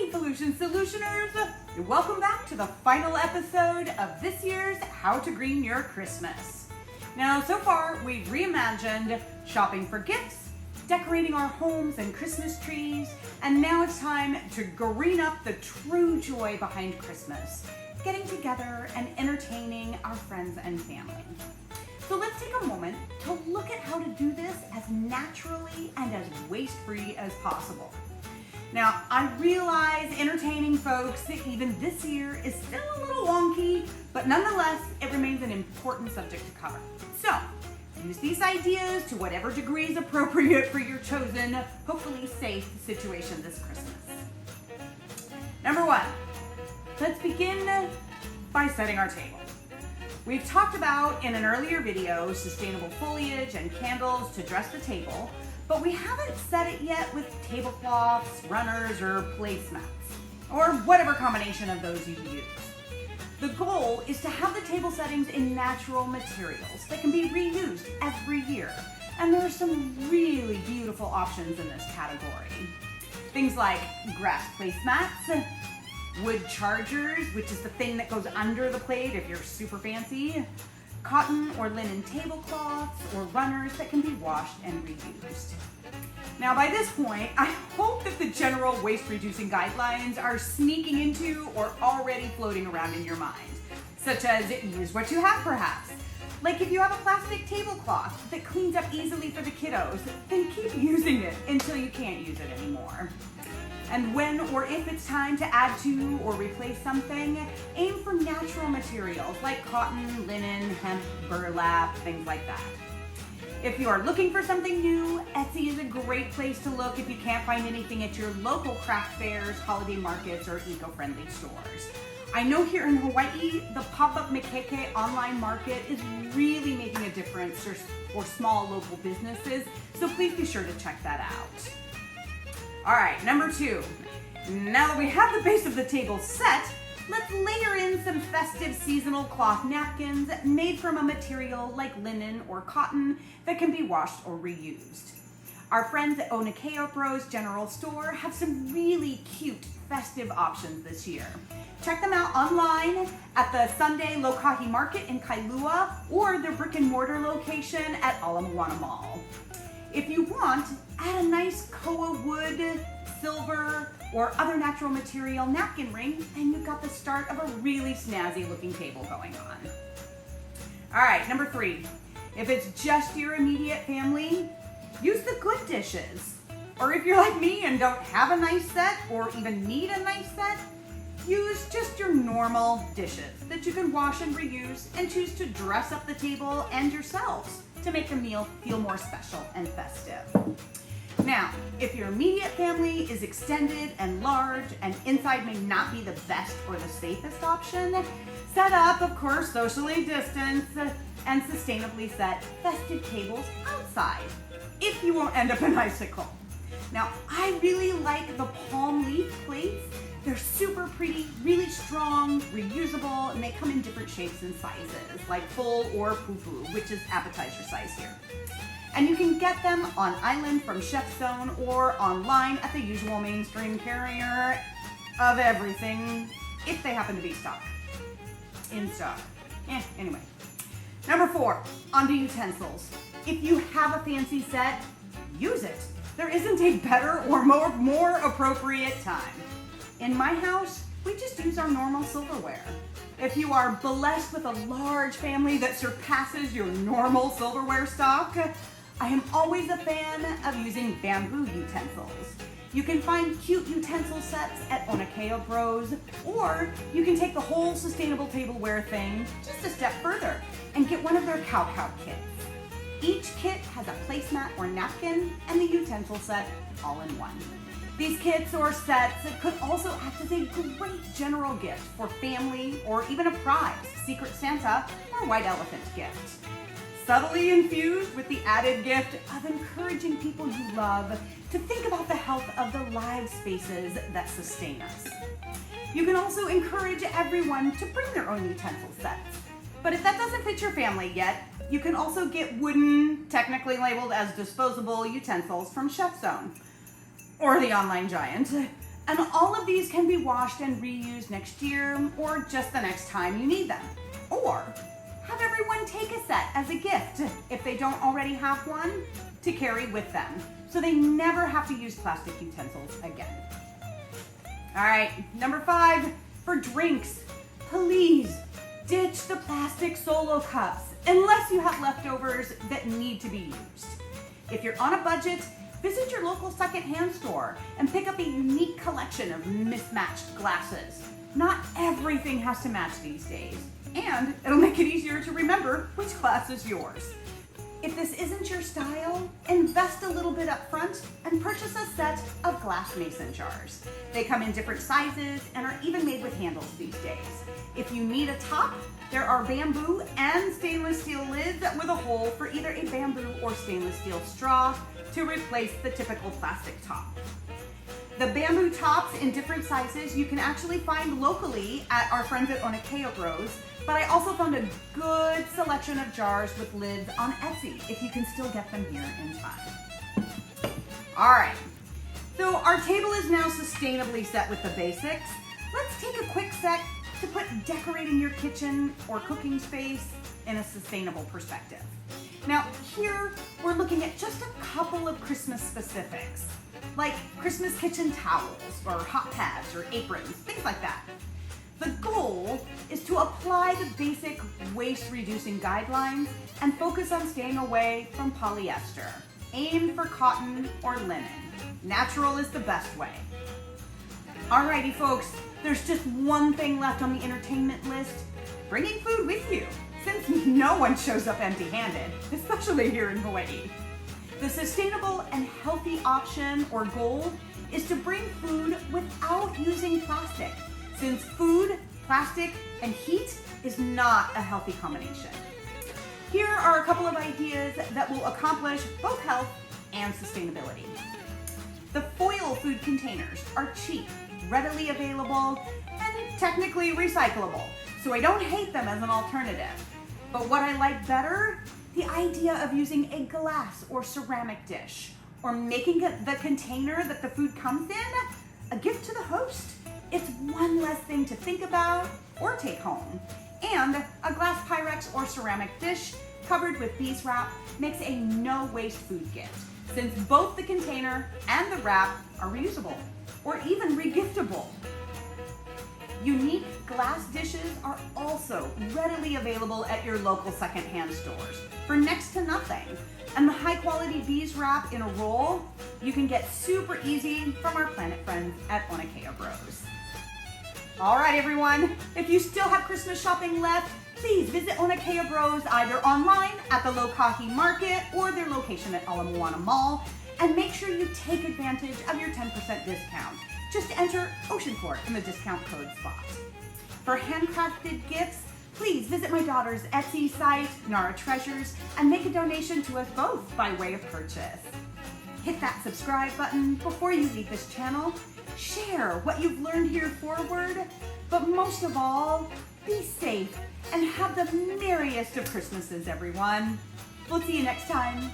Solutioners, welcome back to the final episode of this year's How to Green Your Christmas. Now, so far we've reimagined shopping for gifts, decorating our homes and Christmas trees, and now it's time to green up the true joy behind Christmas, getting together and entertaining our friends and family. So let's take a moment to look at how to do this as naturally and as waste-free as possible. Now, I realize entertaining folks even this year is still a little wonky, but nonetheless, it remains an important subject to cover. So, use these ideas to whatever degree is appropriate for your chosen, hopefully safe situation this Christmas. Number one, let's begin by setting our table. We've talked about in an earlier video sustainable foliage and candles to dress the table, but we haven't set it yet with tablecloths, runners, or placemats, or whatever combination of those you use. The goal is to have the table settings in natural materials that can be reused every year, and there are some really beautiful options in this category. Things like grass placemats, wood chargers, which is the thing that goes under the plate if you're super fancy, cotton or linen tablecloths, or runners that can be washed and reused. Now, by this point, I hope that the general waste-reducing guidelines are sneaking into or already floating around in your mind, such as use what you have perhaps. Like if you have a plastic tablecloth that cleans up easily for the kiddos, then keep using it until you can't use it anymore. And when or if it's time to add to or replace something, aim for natural materials like cotton, linen, hemp, burlap, things like that. If you are looking for something new, Etsy is a great place to look if you can't find anything at your local craft fairs, holiday markets, or eco-friendly stores. I know here in Hawaii, the pop-up Makeke online market is really making a difference for small local businesses, so please be sure to check that out. All right, number two, now that we have the base of the table set, let's layer in some festive seasonal cloth napkins made from a material like linen or cotton that can be washed or reused. Our friends at OceanCore's General Store have some really cute festive options this year. Check them out online at the Sunday Lokahi Market in Kailua or their brick and mortar location at Ala Moana Mall. If you want, add a nice koa wood, silver, or other natural material napkin ring, and you've got the start of a really snazzy looking table going on. All right, number three, if it's just your immediate family, use the good dishes. Or if you're like me and don't have a nice set or even need a nice set, use just your normal dishes that you can wash and reuse and choose to dress up the table and yourselves to make the meal feel more special and festive. Now, if your immediate family is extended and large and inside may not be the best or the safest option, set up, of course, socially distanced and sustainably set festive tables outside if you won't end up an icicle. Now, I really like the palm leaf plates. They're super pretty, really strong, reusable, and they come in different shapes and sizes, like full or fufu, which is appetizer size here. And you can get them on island from Chef's Zone or online at the usual mainstream carrier of everything, if they happen to be in stock. Anyway. Number four, onto utensils. If you have a fancy set, use it. There isn't a better or more appropriate time. In my house, we just use our normal silverware. If you are blessed with a large family that surpasses your normal silverware stock, I am always a fan of using bamboo utensils. You can find cute utensil sets at OceanCore, or you can take the whole sustainable tableware thing just a step further and get one of their cow kits. Each kit has a placemat or napkin and the utensil set all in one. These kits or sets could also act as a great general gift for family or even a prize, Secret Santa or White Elephant gift. Subtly infused with the added gift of encouraging people you love to think about the health of the live spaces that sustain us. You can also encourage everyone to bring their own utensil sets. But if that doesn't fit your family yet, you can also get wooden, technically labeled as disposable utensils from Chef's Zone or the online giant. And all of these can be washed and reused next year or just the next time you need them. Or have everyone take a set as a gift if they don't already have one to carry with them, so they never have to use plastic utensils again. All right, number 5, for drinks, please ditch the plastic solo cups unless you have leftovers that need to be used. If you're on a budget, visit your local secondhand store and pick up a unique collection of mismatched glasses. Not everything has to match these days, and it'll make it easier to remember which glass is yours. If this isn't your style, invest a little bit up front and purchase a set of glass mason jars. They come in different sizes and are even made with handles these days. If you need a top, there are bamboo and stainless steel lids with a hole for either a bamboo or stainless steel straw to replace the typical plastic top. The bamboo tops in different sizes you can actually find locally at our friends at OceanCore Lynn, but I also found a good selection of jars with lids on Etsy if you can still get them here in time. All right, so our table is now sustainably set with the basics. Let's take a quick sec to put decorating your kitchen or cooking space in a sustainable perspective. Now here we're looking at just a couple of Christmas specifics, like Christmas kitchen towels or hot pads or aprons, things like that. The goal is to apply the basic waste reducing guidelines and focus on staying away from polyester. Aim for cotton or linen. Natural is the best way. Alrighty folks, there's just one thing left on the entertainment list: bringing food with you, since no one shows up empty-handed, especially here in Hawaii. The sustainable and healthy option or goal is to bring food without using plastic, since food, plastic, and heat is not a healthy combination. Here are a couple of ideas that will accomplish both health and sustainability. The foil food containers are cheap, readily available, and technically recyclable, so I don't hate them as an alternative. But what I like better, the idea of using a glass or ceramic dish, or making the container that the food comes in a gift to the host. It's one less thing to think about or take home. And a glass Pyrex or ceramic dish covered with beeswax wrap makes a no-waste food gift, since both the container and the wrap are reusable or even regiftable. Unique glass dishes are also readily available at your local secondhand stores for next to nothing. And the high-quality beeswax wrap in a roll you can get super easy from our planet friends at OceanCore Lynn. All right, everyone, if you still have Christmas shopping left, please visit OceanCore Lynn either online at the Lokahi Market or their location at Ala Moana Mall, and make sure you take advantage of your 10% discount. Just enter OceanCore in the discount code spot. For handcrafted gifts, please visit my daughter's Etsy site, Nara Treasures, and make a donation to us both by way of purchase. Hit that subscribe button before you leave this channel. Share what you've learned here forward, but most of all, be safe and have the merriest of Christmases, everyone. We'll see you next time.